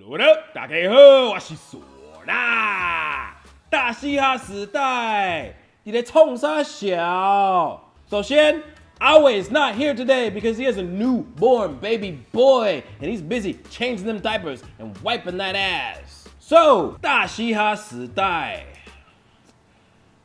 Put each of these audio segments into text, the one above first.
What up？ 大家好，我是唢啦。大嘻哈时代，你在冲啥小？首先 Awe is not here today because he has a newborn baby boy and he's busy changing them diapers and wiping that ass. So, 大嘻哈时代。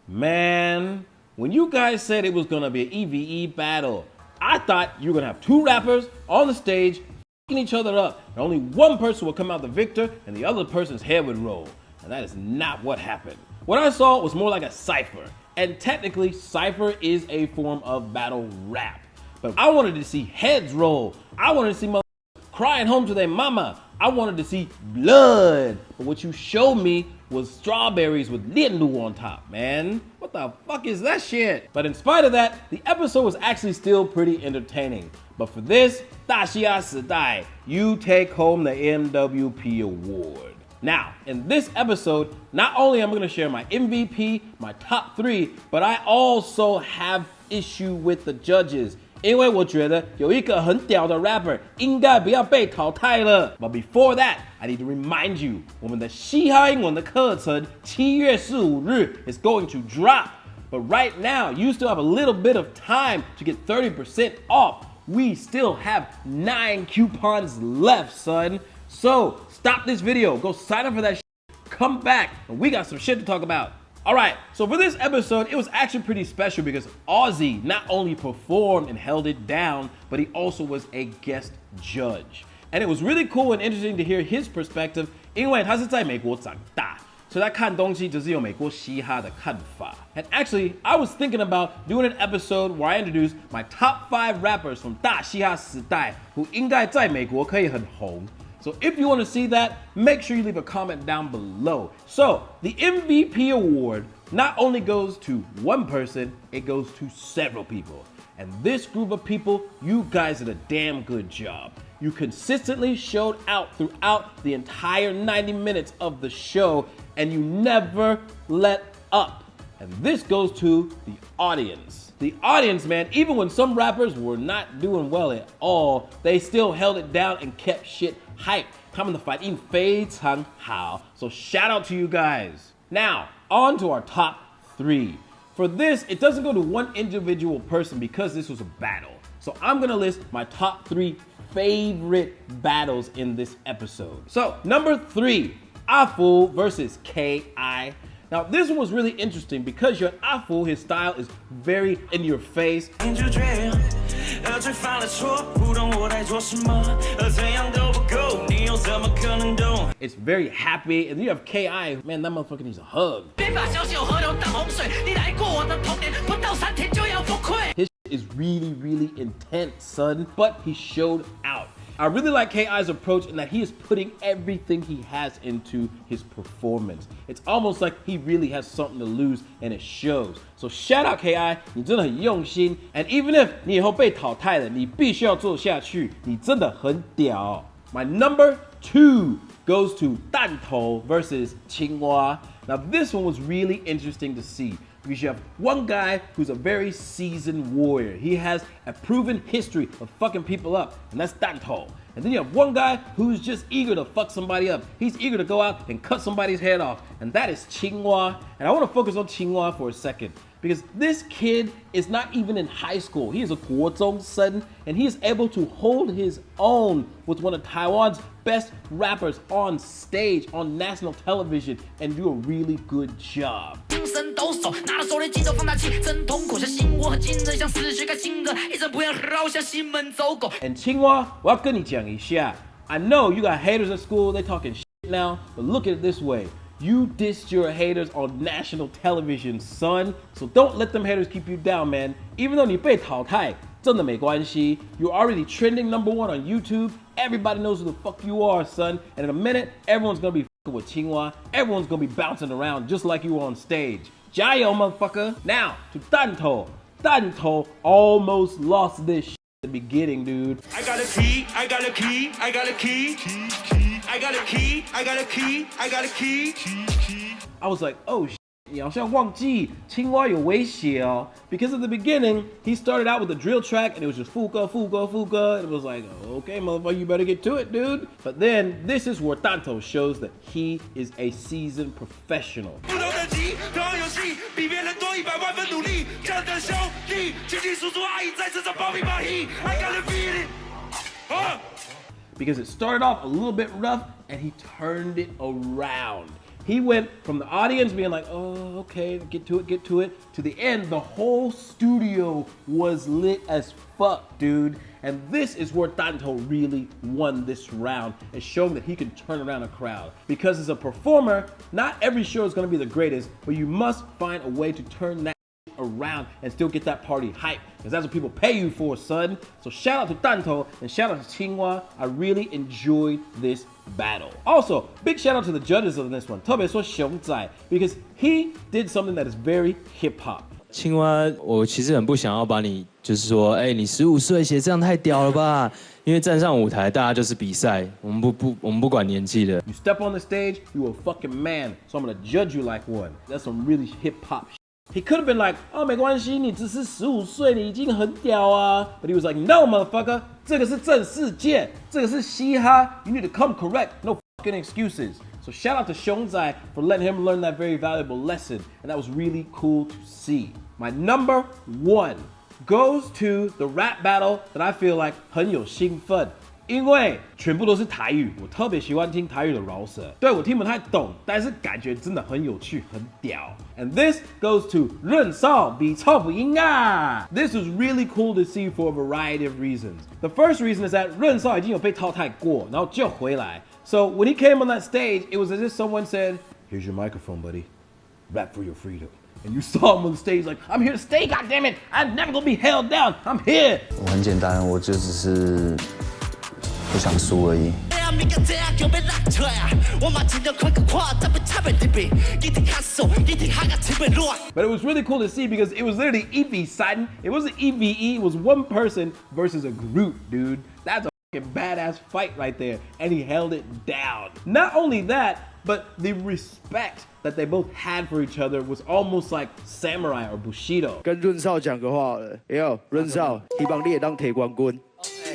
Man, when you guys said it was gonna be an EVE battle, I thought you were gonna have two rappers on the stage f***ing each other up, and only one person would come out the victor and the other person's head would roll. And that is not what happened. What I saw was more like a cypher. And technically, cypher is a form of battle rap. But I wanted to see heads roll. I wanted to see motherfuckers crying home to their mama. I wanted to see blood. But what you showed me was strawberries with lindu on top, man. What the fuck is that shit? But in spite of that, the episode was actually still pretty entertaining. But for this, 大嘻哈时代, you take home the MWP award. Now, in this episode, not only am I going to share my MVP, my top 3, but I also have issue with the judges. 因为我觉得有一个很屌的 rapper 应该不要被淘汰了。But before that, I need to remind you, 我们的嘻哈英文的课程7月4、5日 is going to drop. But right now, you still have a little bit of time to get 30% off. We still have 9 coupons left, son. So stop this video, go sign up for that shit, come back, and we got some shit to talk about. Alright, so for this episode, it was actually pretty special because Ozzy not only performed and held it down, but he also was a guest judge. And it was really cool and interesting to hear his perspective, 因为他是在美国长大。所以他看东西只是有美国嘻哈的看法。And actually, I was thinking about doing an episode where I introduce my top 5 rappers from 大嘻哈时代 who 应该在美国可以很红。So if you want to see that, make sure you leave a comment down below. So the MVP award not only goes to one person, it goes to several people. And this group of people, you guys did a damn good job. You consistently showed out throughout the entire 90 minutes of the show, and you never let up. And this goes to the audience. The audience, man, even when some rappers were not doing well at all, they still held it down and kept shit hype. 他们的反应非常好. So shout out to you guys. Now, on to our top 3. For this, it doesn't go to one individual person because this was a battle. So I'm gonna list my top 3 favorite battles in this episode. So, number 3, Afu versus K.I. Now, this one was really interesting because you're Afu, his style is very in your face. It's very happy, and then you have K.I. Man, that motherfucker needs a hug. His is really, really intense, son, but he showed out. I really like K.I.'s approach in that he is putting everything he has into his performance. It's almost like he really has something to lose, and it shows. So shout out K.I. 你真的很用心 and even if 你以后被淘汰了，你必须要做下去，你真的很屌。My number 2 goes to 弹头 versus 青蛙. Now this one was really interesting to see. Because you have one guy who's a very seasoned warrior. He has a proven history of fucking people up, and that's Danto. And then you have one guy who's just eager to fuck somebody up. He's eager to go out and cut somebody's head off, and that is Qinghua. And I want to focus on Qinghua for a second, because this kid is not even in high school. He is a 国中生, and he is able to hold his own with one of Taiwan's best rappers on stage, on national television, and do a really good job. And Qinghua, 我要跟你讲一下, I know you got haters at school, they talking shit now, but look at it this way. You dissed your haters on national television, son. So don't let them haters keep you down, man. Even though 你被淘汰, 真的没关系. You're already trending number 1 on YouTube. Everybody knows who the fuck you are, son. And in a minute, everyone's gonna be fucking with Qinghua. Everyone's gonna be bouncing around just like you were on stage. 加油, motherfucker. Now, to Danto. Danto almost lost this shit at the beginning, dude. I got a key, I got a key, I got a key. I got a key, I got a key, I got a key. I was like, oh shit, 你好像忘记青蛙有威胁哦 because at the beginning he started out with a drill track and it was just 副歌 and it was like okay motherfucker you better get to it dude but then this is where Tanto shows that he is a seasoned professional because it started off a little bit rough and he turned it around. He went from the audience being like, oh, okay, get to it, to the end, the whole studio was lit as fuck, dude. And this is where Tanto really won this round and showing that he can turn around a crowd. Because as a performer, not every show is gonna be the greatest, but you must find a way to turn that around and still get that party hype because that's what people pay you for, son. So shout out to Tanto and shout out to Tsinghua. I really enjoyed this battle. Also, big shout out to the judges of this one, 特别说熊仔 because he did something that is very hip hop. 青蛙，我其实很不想要把你，就是说，你15岁写这样太屌了吧？因为站上舞台，大家就是比赛，我们不管年纪的。You step on the stage, you a fucking man, so I'm gonna judge you like one. That's some really hip hop shit. He could have been like, oh, 没关系，你只是15岁，你已经很屌啊。But he was like, no, motherfucker, 这个是正世界，这个是嘻哈。You need to come correct, no fucking excuses. So shout out to Xiongzai for letting him learn that very valuable lesson, and that was really cool to see. My number 1 goes to the rap battle that I feel like 很有兴奋。因为全部都是台语，我特别喜欢听台语的饶舌。对，我听不太懂，但是感觉真的很有趣，很屌。And this goes to 任少比超不赢啊 This was really cool to see for a variety of reasons. The first reason is that 任少已经有被淘汰过，然后就回来。So when he came on that stage, it was as if someone said, "Here's your microphone, buddy. Rap for your freedom." And you saw him on the stage like, I'm here to stay, goddammit. I'm never gonna be held down. I'm here. 我很简单，我就只是不想输而已。But it was really cool to see because it was literally EP3. It wasn't EVE. It was one person versus a group, dude. That's a fucking badass fight right there. And he held it down. Not only that, but the respect that they both had for each other was almost like samurai or bushido. 跟润少讲个话好了，润少，希望你也当铁冠军。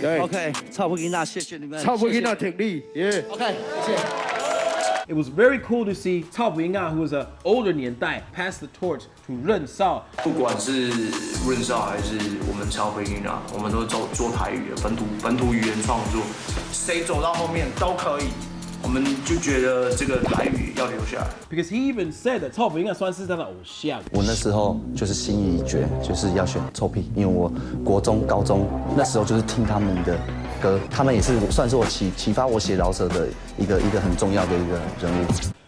对 OK， 超不给那，谢谢你们。超不给那挺力，耶。OK， 谢谢。It was very cool to see Cao Buyinga, who was an older 年代, pass the torch to 任少。不管是润少还是我们超北音啊，我们都做台语的本土语言创作，谁走到后面都可以。我们就觉得这个台语要留下来。Because he even said that 臭皮应该算是他的偶像。我那时候就是心意已决，就是要选臭屁，因为我国中、高中那时候就是听他们的歌，他们也是算是我启发我写饶舌的一个很重要的一个人物。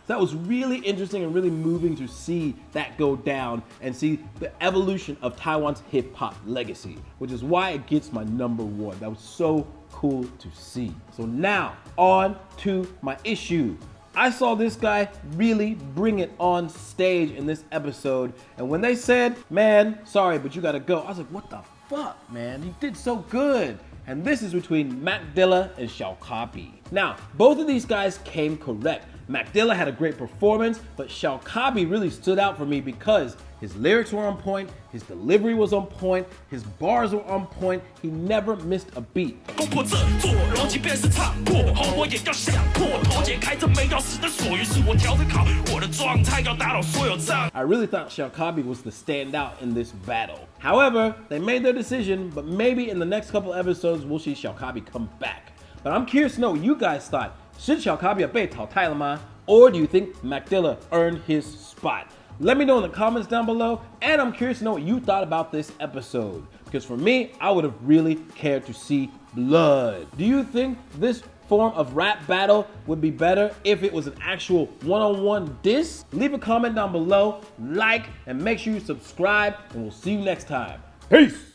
That was really interesting and really moving to see that go down and see the evolution of Taiwan's hip hop legacy, which is why it gets my number 1. That was so cool to see. So now on to my issue. I saw this guy really bring it on stage in this episode, and when they said, man, sorry, but you gotta go, I was like, what the fuck, man? He did so good. And this is between Mac Dilla and Xiao Kabi. Now, both of these guys came correct. Mac Dilla had a great performance, but Xiao Kabi really stood out for me because his lyrics were on point, his delivery was on point, his bars were on point, he never missed a beat. I really thought Xiao Kabi was the standout in this battle. However, they made their decision, but maybe in the next couple episodes we'll see Xiao Kabi come back. But I'm curious to know what you guys thought. Should Xiao Kabi 被淘汰了吗? Or do you think Mac Dilla earned his spot? Let me know in the comments down below, and I'm curious to know what you thought about this episode. Because for me, I would have really cared to see blood. Do you think this form of rap battle would be better if it was an actual one-on-one diss? Leave a comment down below, like, and make sure you subscribe, and we'll see you next time. Peace!